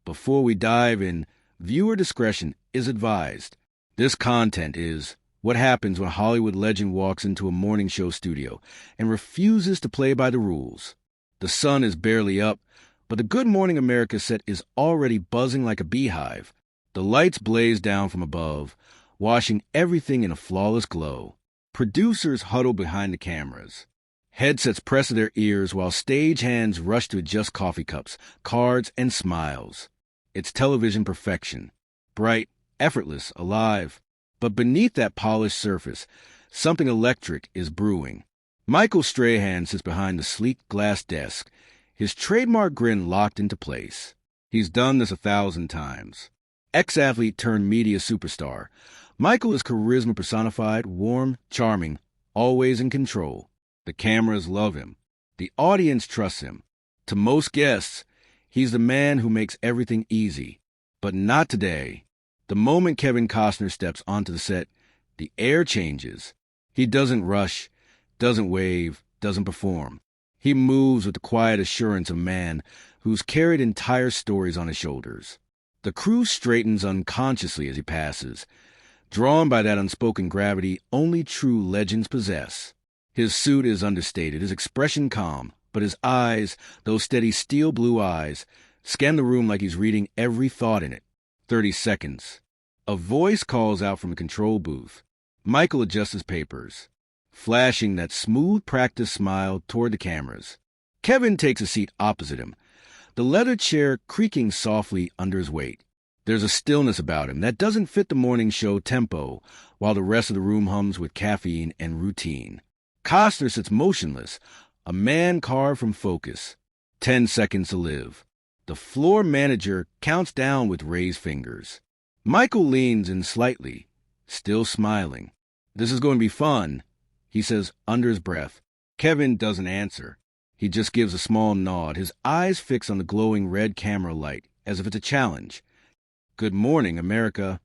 Before we dive in, viewer discretion is advised. This content is what happens when Hollywood legend walks into a morning show studio and refuses to play by the rules. The sun is barely up, but the Good Morning America set is already buzzing like a beehive. The lights blaze down from above, washing everything in a flawless glow. Producers huddle behind the cameras. Headsets press to their ears while stagehands rush to adjust coffee cups, cards, and smiles. It's television perfection. Bright, effortless, alive. But beneath that polished surface, something electric is brewing. Michael Strahan sits behind the sleek glass desk, his trademark grin locked into place. He's done this 1,000 times. Ex-athlete turned media superstar, Michael is charisma personified, warm, charming, always in control. The cameras love him. The audience trusts him. To most guests, he's the man who makes everything easy. But not today. The moment Kevin Costner steps onto the set, the air changes. He doesn't rush, doesn't wave, doesn't perform. He moves with the quiet assurance of a man who's carried entire stories on his shoulders. The crew straightens unconsciously as he passes, drawn by that unspoken gravity only true legends possess. His suit is understated, his expression calm, but his eyes, those steady steel blue eyes, scan the room like he's reading every thought in it. 30 seconds. A voice calls out from a control booth. Michael adjusts his papers, flashing that smooth practice smile toward the cameras. Kevin takes a seat opposite him, the leather chair creaking softly under his weight. There's a stillness about him that doesn't fit the morning show tempo, while the rest of the room hums with caffeine and routine. Costner sits motionless, a man carved from focus. 10 seconds to live. The floor manager counts down with raised fingers. Michael leans in slightly, still smiling. "This is going to be fun," he says under his breath. Kevin doesn't answer. He just gives a small nod, his eyes fixed on the glowing red camera light, as if it's a challenge. "Good morning, America."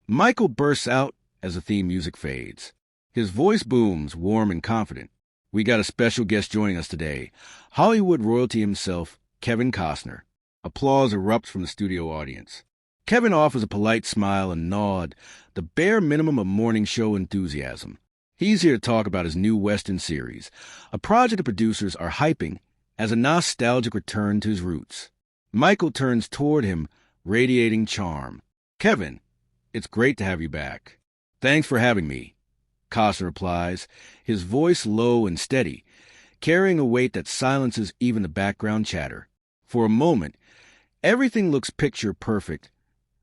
Michael bursts out as the theme music fades. His voice booms, warm and confident. "We got a special guest joining us today, Hollywood royalty himself, Kevin Costner." Applause erupts from the studio audience. Kevin offers a polite smile and nod, the bare minimum of morning show enthusiasm. He's here to talk about his new Western series, a project the producers are hyping as a nostalgic return to his roots. Michael turns toward him, radiating charm. "Kevin, it's great to have you back." "Thanks for having me," Costner replies, his voice low and steady, carrying a weight that silences even the background chatter. For a moment, everything looks picture perfect,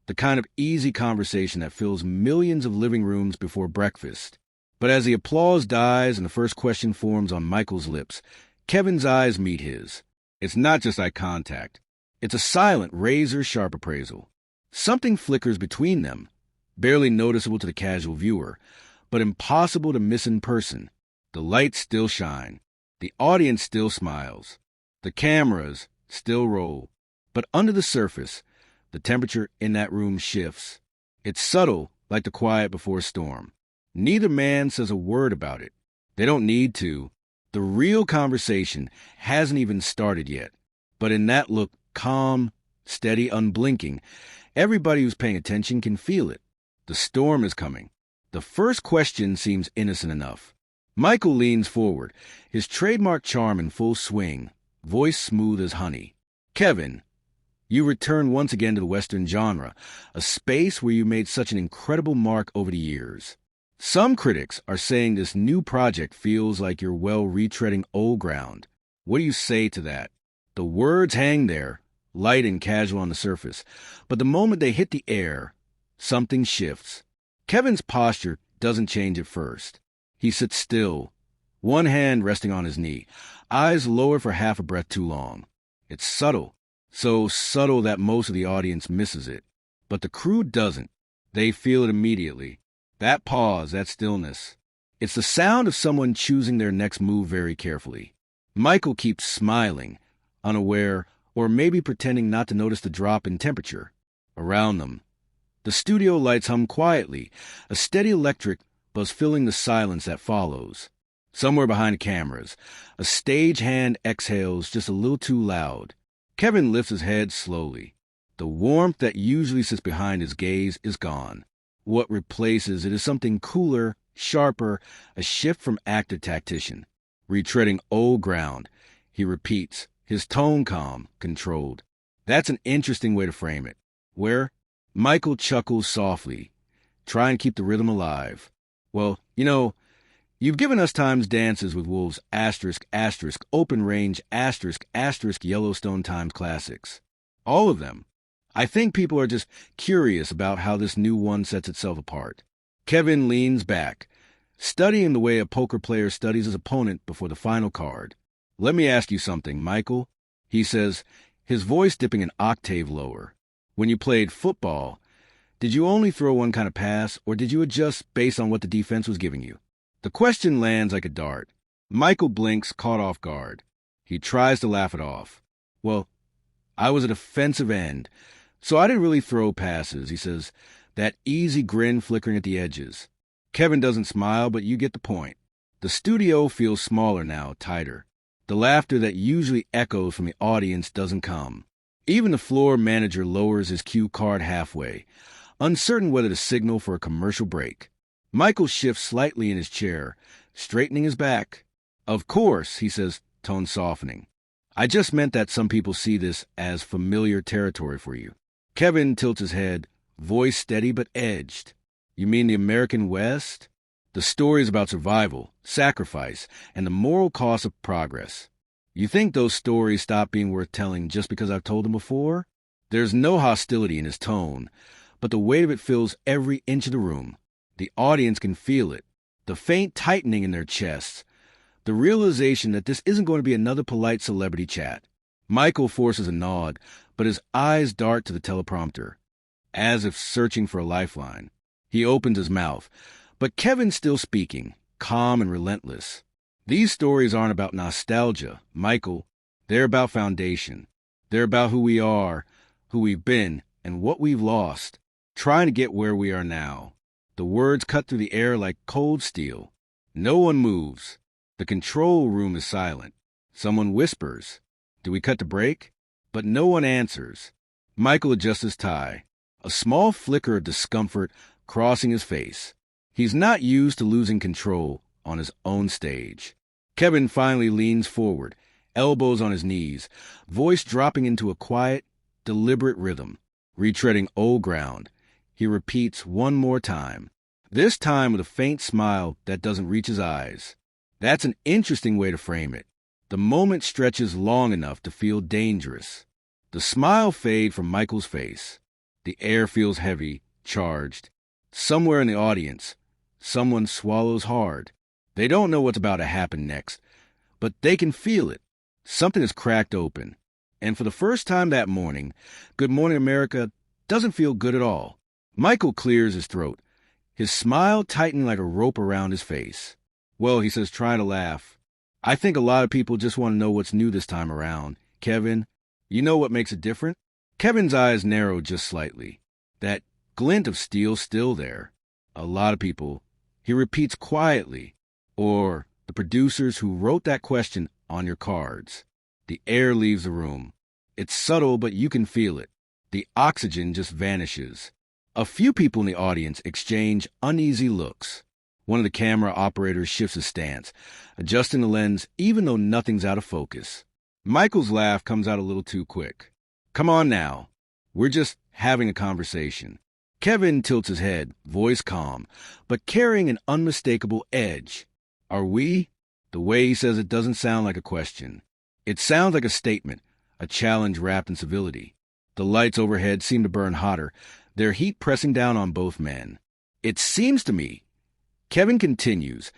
the kind of easy conversation that fills millions of living rooms before breakfast. But as the applause dies and the first question forms on Michael's lips, Kevin's eyes meet his. It's not just eye contact. It's a silent, razor-sharp appraisal. Something flickers between them, barely noticeable to the casual viewer, but impossible to miss in person. The lights still shine. The audience still smiles. The cameras still roll. But under the surface, the temperature in that room shifts. It's subtle, like the quiet before a storm. Neither man says a word about it. They don't need to. The real conversation hasn't even started yet. But in that look, calm, steady, unblinking, everybody who's paying attention can feel it. The storm is coming. The first question seems innocent enough. Michael leans forward, his trademark charm in full swing, voice smooth as honey. "Kevin, you return once again to the Western genre, a space where you made such an incredible mark over the years. Some critics are saying this new project feels like you're retreading old ground. What do you say to that?" The words hang there, light and casual on the surface, but the moment they hit the air, something shifts. Kevin's posture doesn't change at first. He sits still, one hand resting on his knee, eyes lowered for half a breath too long. It's subtle, so subtle that most of the audience misses it. But the crew doesn't. They feel it immediately. That pause, that stillness. It's the sound of someone choosing their next move very carefully. Michael keeps smiling, unaware, or maybe pretending not to notice the drop in temperature. Around them, the studio lights hum quietly, a steady electric buzz filling the silence that follows. Somewhere behind the cameras, a stage hand exhales just a little too loud. Kevin lifts his head slowly. The warmth that usually sits behind his gaze is gone. What replaces it is something cooler, sharper, a shift from actor tactician. Retreading old ground, he repeats, his tone calm, controlled. That's an interesting way to frame it. Where? Michael chuckles softly. Try and keep the rhythm alive. Well, you've given us times dances with wolves, asterisk, asterisk, open range, asterisk, asterisk, Yellowstone times classics. All of them. I think people are just curious about how this new one sets itself apart. Kevin leans back, studying the way a poker player studies his opponent before the final card. Let me ask you something, Michael, he says, his voice dipping an octave lower. When you played football, did you only throw one kind of pass, or did you adjust based on what the defense was giving you? The question lands like a dart. Michael blinks, caught off guard. He tries to laugh it off. Well, I was a defensive end, so I didn't really throw passes, he says, that easy grin flickering at the edges. Kevin doesn't smile, but you get the point. The studio feels smaller now, tighter. The laughter that usually echoes from the audience doesn't come. Even the floor manager lowers his cue card halfway, uncertain whether to signal for a commercial break. Michael shifts slightly in his chair, straightening his back. Of course, he says, tone softening. I just meant that some people see this as familiar territory for you. Kevin tilts his head, voice steady but edged. You mean the American West? The stories about survival, sacrifice, and the moral cost of progress. You think those stories stop being worth telling just because I've told them before? There's no hostility in his tone, but the weight of it fills every inch of the room. The audience can feel it, the faint tightening in their chests, the realization that this isn't going to be another polite celebrity chat. Michael forces a nod, but his eyes dart to the teleprompter, as if searching for a lifeline. He opens his mouth, but Kevin's still speaking, calm and relentless. These stories aren't about nostalgia, Michael. They're about foundation. They're about who we are, who we've been, and what we've lost, trying to get where we are now. The words cut through the air like cold steel. No one moves. The control room is silent. Someone whispers, "Do we cut to break?" But no one answers. Michael adjusts his tie, a small flicker of discomfort crossing his face. He's not used to losing control on his own stage. Kevin finally leans forward, elbows on his knees, voice dropping into a quiet, deliberate rhythm. Retreading old ground, he repeats one more time, this time with a faint smile that doesn't reach his eyes. That's an interesting way to frame it. The moment stretches long enough to feel dangerous. The smile fades from Michael's face. The air feels heavy, charged. Somewhere in the audience, someone swallows hard. They don't know what's about to happen next, but they can feel it. Something is cracked open. And for the first time that morning, Good Morning America doesn't feel good at all. Michael clears his throat, his smile tightening like a rope around his face. Well, he says, trying to laugh, I think a lot of people just want to know what's new this time around. Kevin, you know what makes it different? Kevin's eyes narrow just slightly. That glint of steel still there. A lot of people, he repeats quietly, or the producers who wrote that question on your cards. The air leaves the room. It's subtle, but you can feel it. The oxygen just vanishes. A few people in the audience exchange uneasy looks. One of the camera operators shifts his stance, adjusting the lens even though nothing's out of focus. Michael's laugh comes out a little too quick. Come on now. We're just having a conversation. Kevin tilts his head, voice calm, but carrying an unmistakable edge. Are we? The way he says it doesn't sound like a question. It sounds like a statement, a challenge wrapped in civility. The lights overhead seem to burn hotter, their heat pressing down on both men. It seems to me, Kevin continues,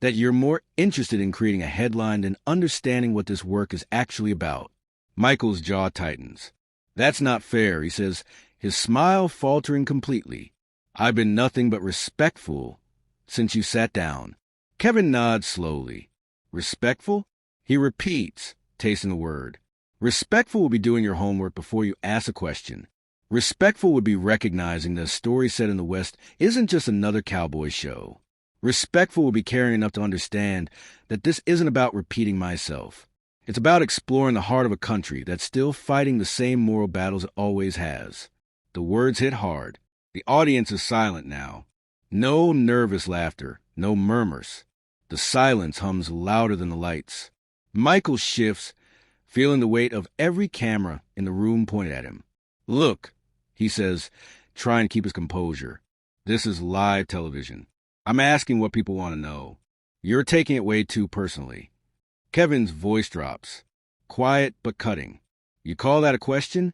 that you're more interested in creating a headline than understanding what this work is actually about. Michael's jaw tightens. That's not fair, he says, his smile faltering completely. I've been nothing but respectful since you sat down. Kevin nods slowly. Respectful? He repeats, tasting the word. Respectful would be doing your homework before you ask a question. Respectful would be recognizing that a story set in the West isn't just another cowboy show. Respectful would be caring enough to understand that this isn't about repeating myself. It's about exploring the heart of a country that's still fighting the same moral battles it always has. The words hit hard. The audience is silent now. No nervous laughter, no murmurs. The silence hums louder than the lights. Michael shifts, feeling the weight of every camera in the room pointed at him. "Look," he says, trying to keep his composure. "This is live television. I'm asking what people want to know. You're taking it way too personally." Kevin's voice drops. Quiet but cutting. "You call that a question?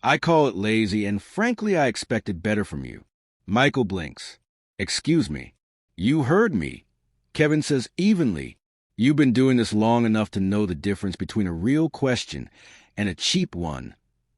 I call it lazy, and frankly, I expected better from you." Michael blinks. "Excuse me." "You heard me." Kevin says evenly. "You've been doing this long enough to know the difference between a real question and a cheap one,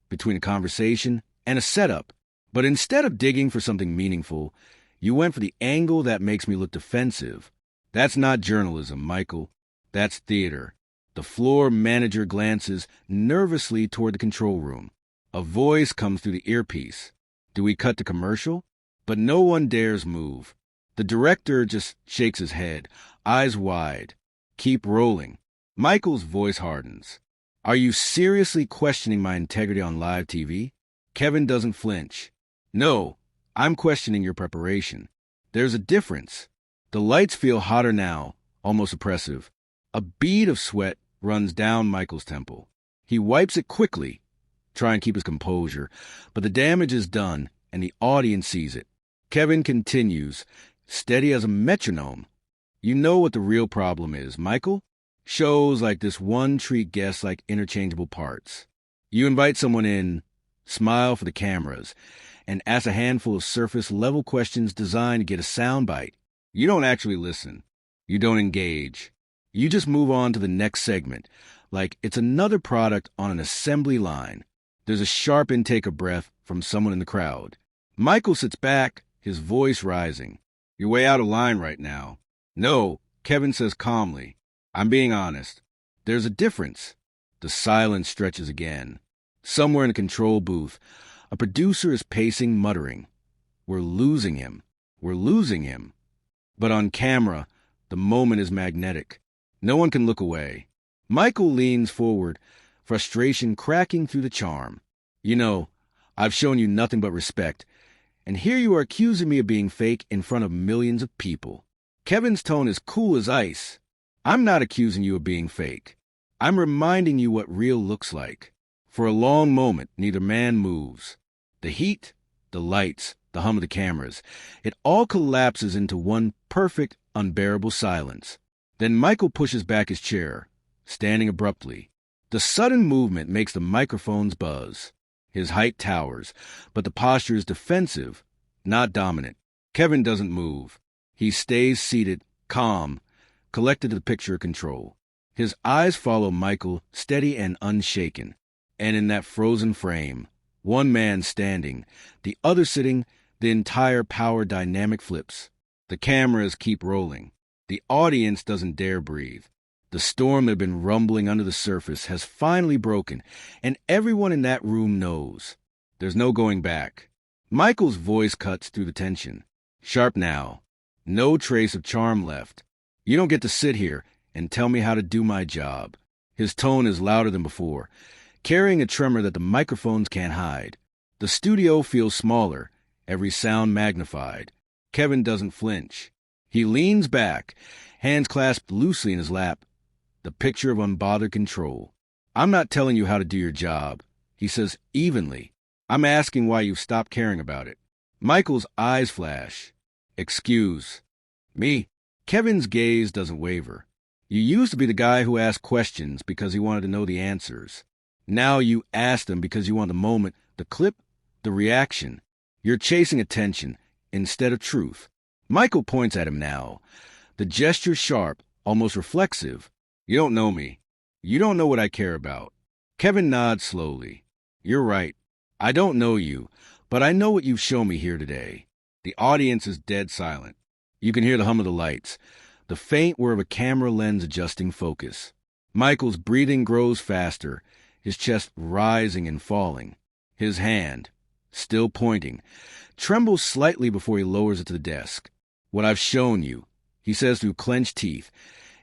between a conversation and a setup. But instead of digging for something meaningful, you went for the angle that makes me look defensive. That's not journalism, Michael. That's theater." The floor manager glances nervously toward the control room. A voice comes through the earpiece. Do we cut to commercial? But no one dares move. The director just shakes his head, eyes wide. "Keep rolling." Michael's voice hardens. "Are you seriously questioning my integrity on live TV?" Kevin doesn't flinch. "No, I'm questioning your preparation. There's a difference." The lights feel hotter now, almost oppressive. A bead of sweat runs down Michael's temple. He wipes it quickly, trying to keep his composure, but the damage is done, and the audience sees it. Kevin continues, steady as a metronome. "You know what the real problem is, Michael? Shows like this one treat guests like interchangeable parts. You invite someone in, smile for the cameras, and ask a handful of surface-level questions designed to get a soundbite. You don't actually listen. You don't engage. You just move on to the next segment, like it's another product on an assembly line." There's a sharp intake of breath from someone in the crowd. Michael sits back, his voice rising. "You're way out of line right now." "No," Kevin says calmly. "I'm being honest. There's a difference." The silence stretches again. Somewhere in a control booth, a producer is pacing, muttering, "We're losing him. We're losing him." But on camera, the moment is magnetic. No one can look away. Michael leans forward, frustration cracking through the charm. "You know, I've shown you nothing but respect, and here you are accusing me of being fake in front of millions of people." Kevin's tone is cool as ice. "I'm not accusing you of being fake. I'm reminding you what real looks like." For a long moment, neither man moves. The heat, the lights, the hum of the cameras, it all collapses into one perfect, unbearable silence. Then Michael pushes back his chair, standing abruptly. The sudden movement makes the microphones buzz. His height towers, but the posture is defensive, not dominant. Kevin doesn't move. He stays seated, calm, collected to the picture of control. His eyes follow Michael, steady and unshaken. And in that frozen frame, one man standing, the other sitting, the entire power dynamic flips. The cameras keep rolling. The audience doesn't dare breathe. The storm that had been rumbling under the surface has finally broken, and everyone in that room knows. There's no going back. Michael's voice cuts through the tension. Sharp now. No trace of charm left. "You don't get to sit here and tell me how to do my job." His tone is louder than before, carrying a tremor that the microphones can't hide. The studio feels smaller, every sound magnified. Kevin doesn't flinch. He leans back, hands clasped loosely in his lap, the picture of unbothered control. "I'm not telling you how to do your job," he says evenly. "I'm asking why you've stopped caring about it." Michael's eyes flash. "Excuse me?" Kevin's gaze doesn't waver. "You used to be the guy who asked questions because he wanted to know the answers. Now you ask them because you want the moment, the clip, the reaction. You're chasing attention instead of truth." Michael points at him now, the gesture sharp, almost reflexive. "You don't know me. You don't know what I care about." Kevin nods slowly. "You're right. I don't know you, but I know what you've shown me here today." The audience is dead silent. You can hear the hum of the lights, the faint whir of a camera lens adjusting focus. Michael's breathing grows faster, his chest rising and falling. His hand, still pointing, trembles slightly before he lowers it to the desk. "What I've shown you," he says through clenched teeth,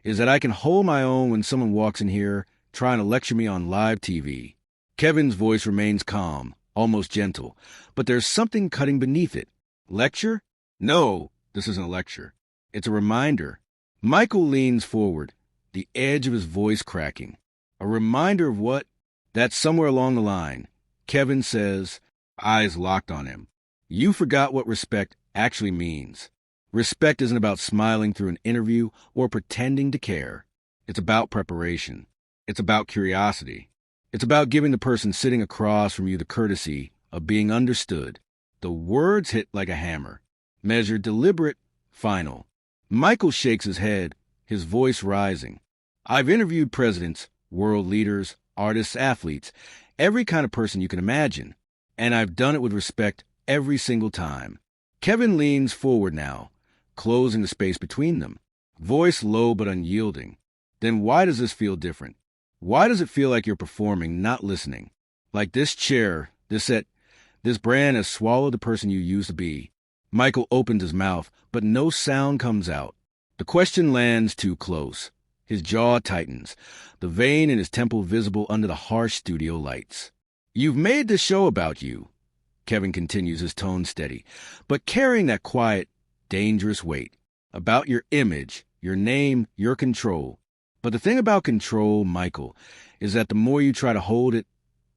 "is that I can hold my own when someone walks in here trying to lecture me on live TV. Kevin's voice remains calm, almost gentle, but there's something cutting beneath it. Lecture? No, this isn't a lecture. It's a reminder. Michael leans forward, the edge of his voice cracking. A reminder of what? That somewhere along the line, Kevin says, eyes locked on him, you forgot what respect actually means. Respect isn't about smiling through an interview or pretending to care. It's about preparation. It's about curiosity. It's about giving the person sitting across from you the courtesy of being understood. The words hit like a hammer, measured, deliberate, final. Michael shakes his head, his voice rising. I've interviewed presidents, world leaders, artists, athletes, every kind of person you can imagine, and I've done it with respect every single time. Kevin leans forward now, closing the space between them, voice low but unyielding. Then why does this feel different? Why does it feel like you're performing, not listening? Like this chair, this set, this brand has swallowed the person you used to be. Michael opens his mouth, but no sound comes out. The question lands too close. His jaw tightens, the vein in his temple visible under the harsh studio lights. You've made this show about you, Kevin continues, his tone steady, but carrying that quiet, dangerous weight. About your image, your name, your control. But the thing about control, Michael, is that the more you try to hold it,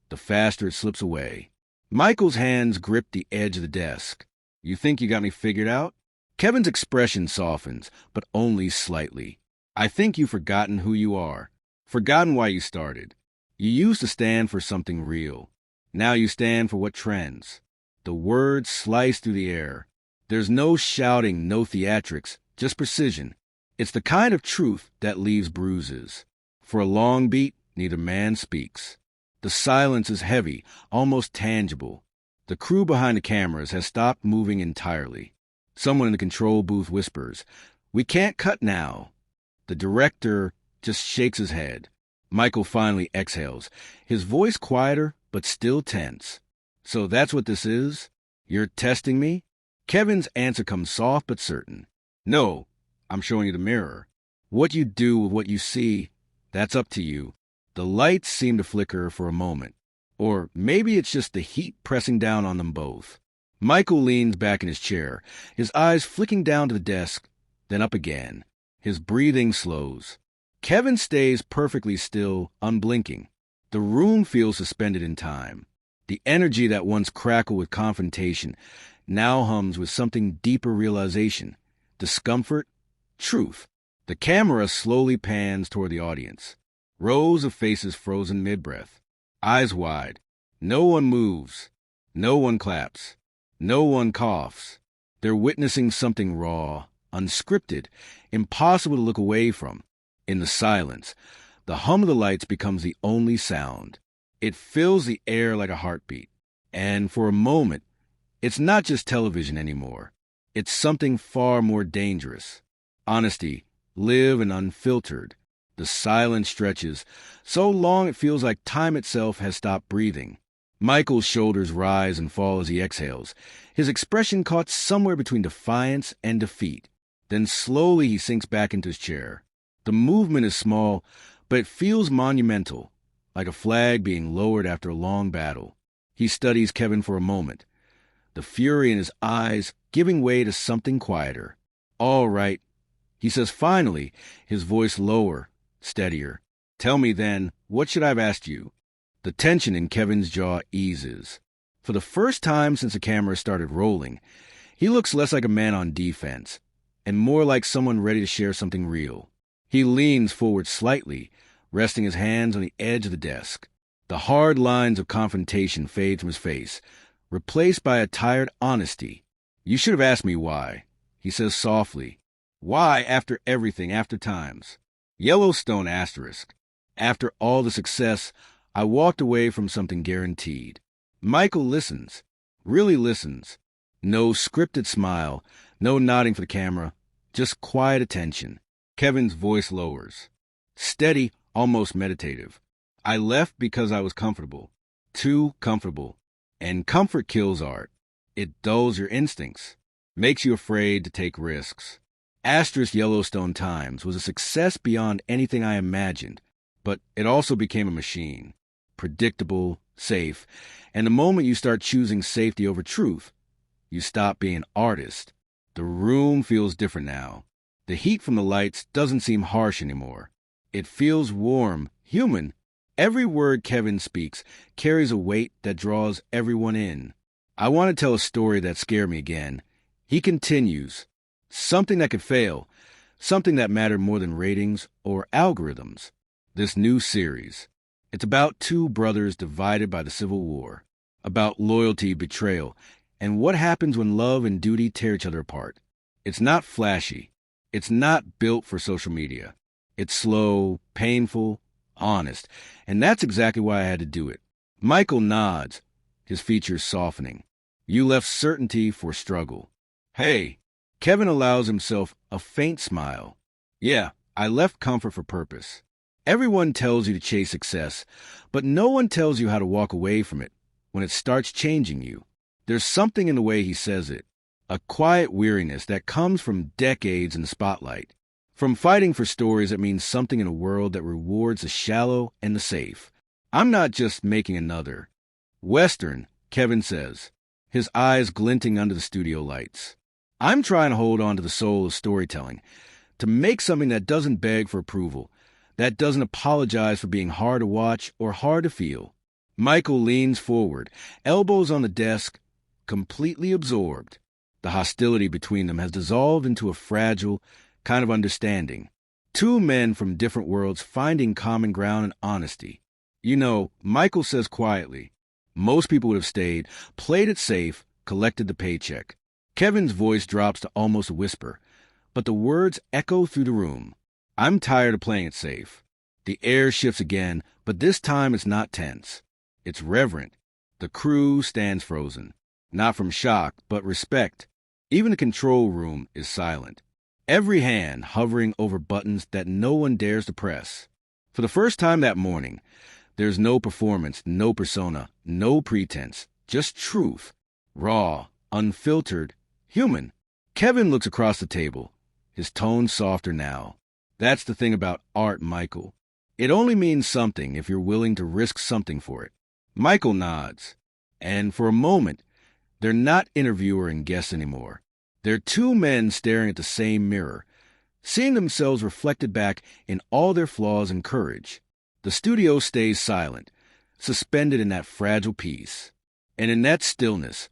the faster it slips away. Michael's hands grip the edge of the desk. You think you got me figured out? Kevin's expression softens, but only slightly. I think you've forgotten who you are, forgotten why you started. You used to stand for something real. Now you stand for what trends. The words slice through the air. There's no shouting, no theatrics, just precision. It's the kind of truth that leaves bruises. For a long beat, neither man speaks. The silence is heavy, almost tangible. The crew behind the cameras has stopped moving entirely. Someone in the control booth whispers, "We can't cut now." The director just shakes his head. Michael finally exhales, his voice quieter but still tense. So that's what this is? You're testing me? Kevin's answer comes soft but certain. No, I'm showing you the mirror. What you do with what you see, that's up to you. The lights seem to flicker for a moment. Or maybe it's just the heat pressing down on them both. Michael leans back in his chair, his eyes flicking down to the desk, then up again. His breathing slows. Kevin stays perfectly still, unblinking. The room feels suspended in time. The energy that once crackled with confrontation now hums with something deeper realization, discomfort, truth. The camera slowly pans toward the audience. Rows of faces frozen mid-breath, eyes wide. No one moves. No one claps. No one coughs. They're witnessing something raw, unscripted, impossible to look away from. In the silence, the hum of the lights becomes the only sound. It fills the air like a heartbeat. And for a moment, it's not just television anymore. It's something far more dangerous. Honesty, live and unfiltered. The silence stretches, so long it feels like time itself has stopped breathing. Michael's shoulders rise and fall as he exhales, his expression caught somewhere between defiance and defeat. Then slowly he sinks back into his chair. The movement is small, but it feels monumental, like a flag being lowered after a long battle. He studies Kevin for a moment, the fury in his eyes giving way to something quieter. All right, he says finally, his voice lower, steadier. Tell me then, what should I have asked you? The tension in Kevin's jaw eases. For the first time since the camera started rolling, he looks less like a man on defense, and more like someone ready to share something real. He leans forward slightly, resting his hands on the edge of the desk. The hard lines of confrontation fade from his face, replaced by a tired honesty. You should have asked me why, he says softly. Why after everything, after times? Yellowstone asterisk. After all the success, I walked away from something guaranteed. Michael listens, really listens. No scripted smile, no nodding for the camera, just quiet attention. Kevin's voice lowers. Steady, almost meditative. I left because I was comfortable. Too comfortable. And comfort kills art. It dulls your instincts. Makes you afraid to take risks. Asterisk Yellowstone Times was a success beyond anything I imagined. but it also became a machine. Predictable, safe, and the moment you start choosing safety over truth, you stop being an artist. The room feels different now. The heat from the lights doesn't seem harsh anymore. It feels warm, human. Every word Kevin speaks carries a weight that draws everyone in. I want to tell a story that scared me again. He continues. Something that could fail. Something that mattered more than ratings or algorithms. This new series. It's about two brothers divided by the Civil War. About loyalty, betrayal, and what happens when love and duty tear each other apart. It's not flashy. It's not built for social media. It's slow, painful, honest, and that's exactly why I had to do it. Michael nods, his features softening. You left certainty for struggle. Hey, Kevin allows himself a faint smile. Yeah, I left comfort for purpose. Everyone tells you to chase success, but no one tells you how to walk away from it when it starts changing you. There's something in the way he says it, a quiet weariness that comes from decades in the spotlight. From fighting for stories that mean something in a world that rewards the shallow and the safe. I'm not just making another Western, Kevin says, his eyes glinting under the studio lights. I'm trying to hold on to the soul of storytelling, to make something that doesn't beg for approval, that doesn't apologize for being hard to watch or hard to feel. Michael leans forward, elbows on the desk, completely absorbed. The hostility between them has dissolved into a fragile kind of understanding. Two men from different worlds finding common ground and honesty. You know, Michael says quietly, most people would have stayed, played it safe, collected the paycheck. Kevin's voice drops to almost a whisper, but the words echo through the room. I'm tired of playing it safe. The air shifts again, but this time it's not tense. It's reverent. The crew stands frozen. Not from shock, but respect. Even the control room is silent. Every hand hovering over buttons that no one dares to press. For the first time that morning, there's no performance, no persona, no pretense, just truth. Raw, unfiltered, human. Kevin looks across the table, his tone softer now. That's the thing about art, Michael. It only means something if you're willing to risk something for it. Michael nods. And for a moment, they're not interviewer and guest anymore. They're two men staring at the same mirror, seeing themselves reflected back in all their flaws and courage. The studio stays silent, suspended in that fragile peace. And in that stillness,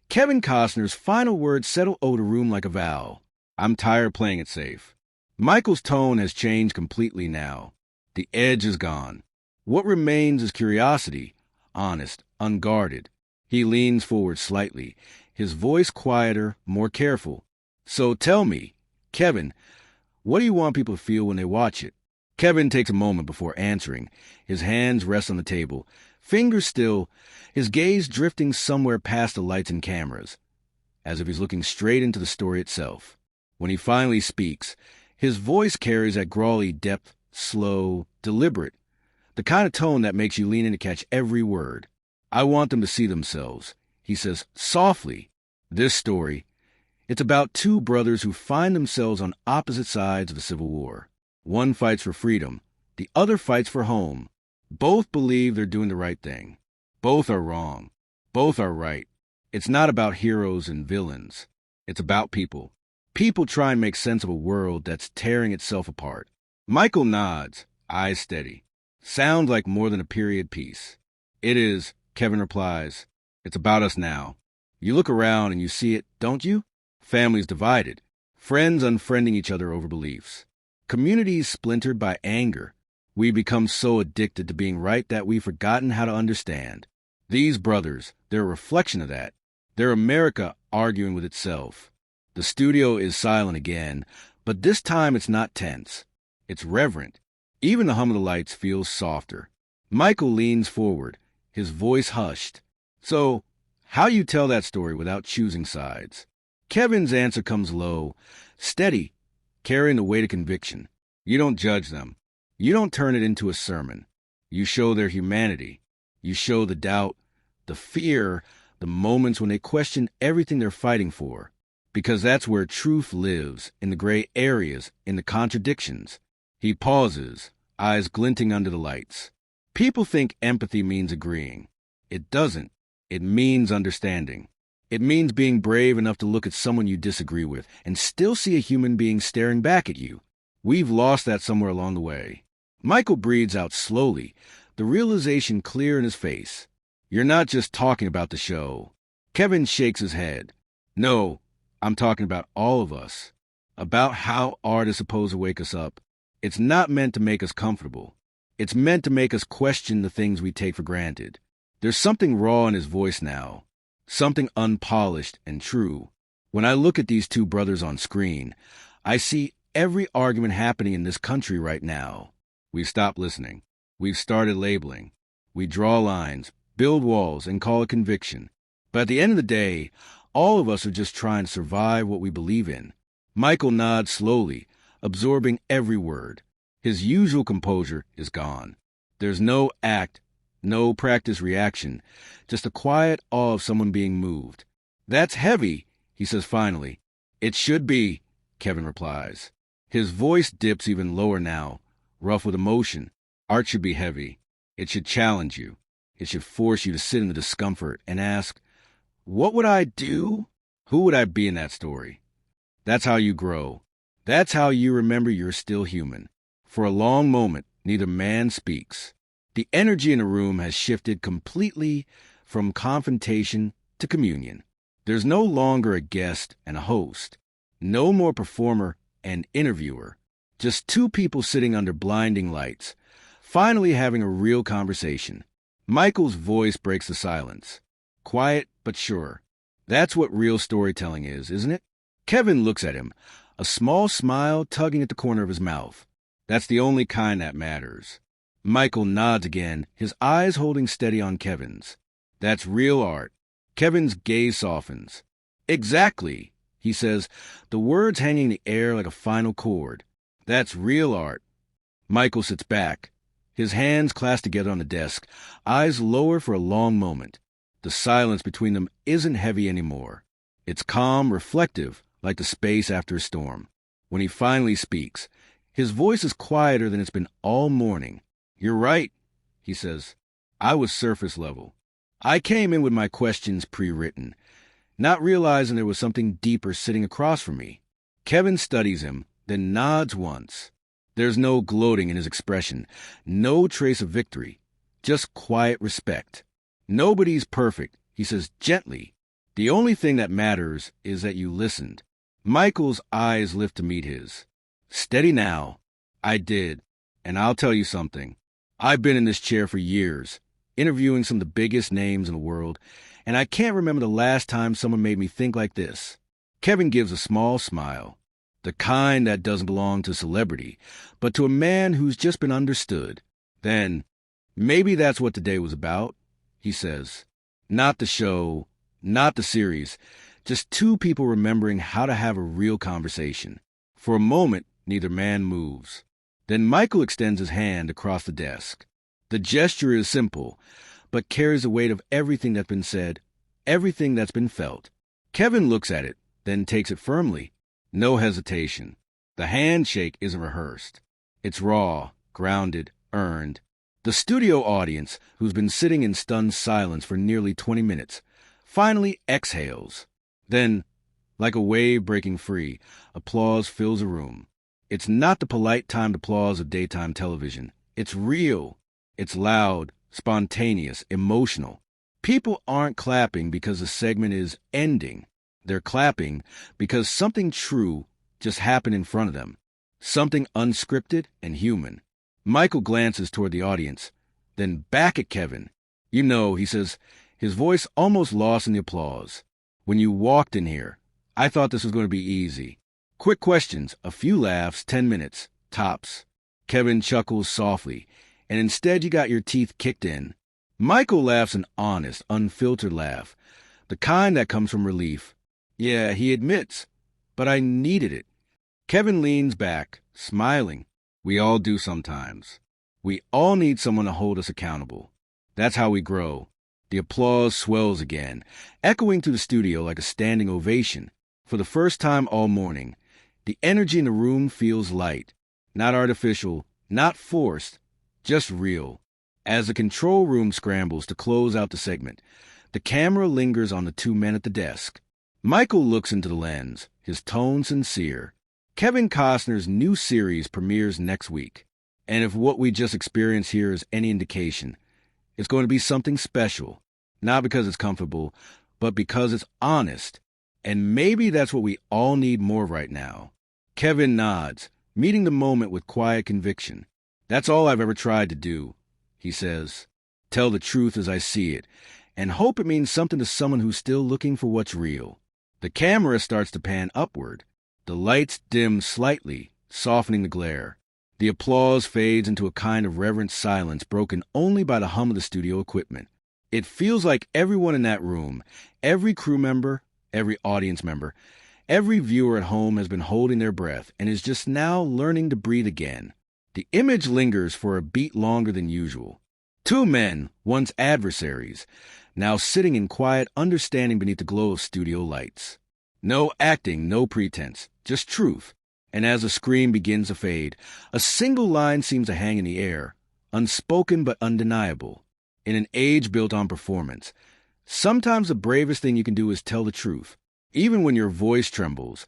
Kevin Costner's final words settle over the room like a vow. I'm tired playing it safe. Michael's tone has changed completely now. The edge is gone. What remains is curiosity, honest, unguarded. He leans forward slightly, his voice quieter, more careful. So tell me, Kevin, what do you want people to feel when they watch it? Kevin takes a moment before answering. His hands rest on the table, fingers still, his gaze drifting somewhere past the lights and cameras, as if he's looking straight into the story itself. When he finally speaks, his voice carries that grawly depth, slow, deliberate, the kind of tone that makes you lean in to catch every word. I want them to see themselves, he says softly. This story, it's about two brothers who find themselves on opposite sides of the Civil War. One fights for freedom, the other fights for home. Both believe they're doing the right thing. Both are wrong. Both are right. It's not about heroes and villains. It's about people. People try and make sense of a world that's tearing itself apart. Michael nods, eyes steady. Sounds like more than a period piece. It is, Kevin replies. It's about us now. You look around and you see it, don't you? Families divided. Friends unfriending each other over beliefs. Communities splintered by anger. We become so addicted to being right that we've forgotten how to understand. These brothers, they're a reflection of that. They're America arguing with itself. The studio is silent again, but this time it's not tense. It's reverent. Even the hum of the lights feels softer. Michael leans forward, his voice hushed. So, how do you tell that story without choosing sides? Kevin's answer comes low, steady, carrying the weight of conviction. You don't judge them. You don't turn it into a sermon. You show their humanity. You show the doubt, the fear, the moments when they question everything they're fighting for. Because that's where truth lives, in the gray areas, in the contradictions. He pauses, eyes glinting under the lights. People think empathy means agreeing. It doesn't. It means understanding. It means being brave enough to look at someone you disagree with and still see a human being staring back at you. We've lost that somewhere along the way. Michael breathes out slowly, the realization clear in his face. You're not just talking about the show. Kevin shakes his head. No, I'm talking about all of us. About how art is supposed to wake us up. It's not meant to make us comfortable. It's meant to make us question the things we take for granted. There's something raw in his voice now. Something unpolished and true. When I look at these two brothers on screen, I see every argument happening in this country right now. We've stopped listening. We've started labeling. We draw lines, build walls, and call it conviction. But at the end of the day, all of us are just trying to survive what we believe in. Michael nods slowly, absorbing every word. His usual composure is gone. There's no act, no practice reaction, just a quiet awe of someone being moved. That's heavy, he says finally. It should be, Kevin replies. His voice dips even lower now, rough with emotion. Art should be heavy. It should challenge you. It should force you to sit in the discomfort and ask, what would I do? Who would I be in that story? That's how you grow. That's how you remember you're still human. For a long moment, neither man speaks. The energy in the room has shifted completely from confrontation to communion. There's no longer a guest and a host. No more performer and interviewer. Just two people sitting under blinding lights, finally having a real conversation. Michael's voice breaks the silence. Quiet but sure. That's what real storytelling is, isn't it? Kevin looks at him, a small smile tugging at the corner of his mouth. That's the only kind that matters. Michael nods again, his eyes holding steady on Kevin's. That's real art. Kevin's gaze softens. Exactly, he says, the words hanging in the air like a final chord. That's real art. Michael sits back, his hands clasped together on the desk, eyes lower for a long moment. The silence between them isn't heavy anymore. It's calm, reflective, like the space after a storm. When he finally speaks, his voice is quieter than it's been all morning. You're right, he says. I was surface level. I came in with my questions pre-written, not realizing there was something deeper sitting across from me. Kevin studies him, then nods once. There's no gloating in his expression, no trace of victory, just quiet respect. Nobody's perfect, he says gently. The only thing that matters is that you listened. Michael's eyes lift to meet his. Steady now. I did. And I'll tell you something. I've been in this chair for years, interviewing some of the biggest names in the world, and I can't remember the last time someone made me think like this. Kevin gives a small smile, the kind that doesn't belong to celebrity, but to a man who's just been understood. Then, maybe that's what today was about, he says. Not the show, not the series, just two people remembering how to have a real conversation. For a moment, neither man moves. Then Michael extends his hand across the desk. The gesture is simple, but carries the weight of everything that's been said, everything that's been felt. Kevin looks at it, then takes it firmly. No hesitation. The handshake isn't rehearsed. It's raw, grounded, earned. The studio audience, who's been sitting in stunned silence for nearly 20 minutes, finally exhales. Then, like a wave breaking free, applause fills the room. It's not the polite timed applause of daytime television. It's real. It's loud, spontaneous, emotional. People aren't clapping because the segment is ending. They're clapping because something true just happened in front of them. Something unscripted and human. Michael glances toward the audience, then back at Kevin. You know, he says, his voice almost lost in the applause. When you walked in here, I thought this was going to be easy. Quick questions, a few laughs, 10 minutes, tops. Kevin chuckles softly, and instead you got your teeth kicked in. Michael laughs an honest, unfiltered laugh, the kind that comes from relief. Yeah, he admits, but I needed it. Kevin leans back, smiling. We all do sometimes. We all need someone to hold us accountable. That's how we grow. The applause swells again, echoing through the studio like a standing ovation. For the first time all morning, the energy in the room feels light. Not artificial, Not forced, just real. As the control room scrambles to close out the segment, the camera lingers on the two men at the desk. Michael looks into the lens, his tone sincere. Kevin Costner's new series premieres next week. And if what we just experienced here is any indication, it's going to be something special. Not because it's comfortable, but because it's honest. And maybe that's what we all need more right now. Kevin nods, meeting the moment with quiet conviction. That's all I've ever tried to do, he says. Tell the truth as I see it, and hope it means something to someone who's still looking for what's real. The camera starts to pan upward. The lights dim slightly, softening the glare. The applause fades into a kind of reverent silence broken only by the hum of the studio equipment. It feels like everyone in that room, every crew member, every audience member, every viewer at home has been holding their breath and is just now learning to breathe again. The image lingers for a beat longer than usual. Two men, once adversaries, now sitting in quiet understanding beneath the glow of studio lights. No acting, no pretense, just truth. And as the screen begins to fade, a single line seems to hang in the air, unspoken but undeniable. In an age built on performance, sometimes the bravest thing you can do is tell the truth. Even when your voice trembles,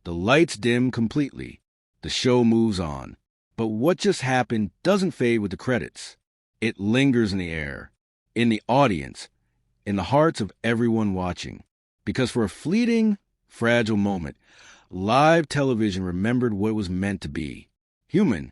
the lights dim completely. The show moves on. But what just happened doesn't fade with the credits. It lingers in the air, in the audience, in the hearts of everyone watching. Because for a fleeting, fragile moment, live television remembered what it was meant to be. Human,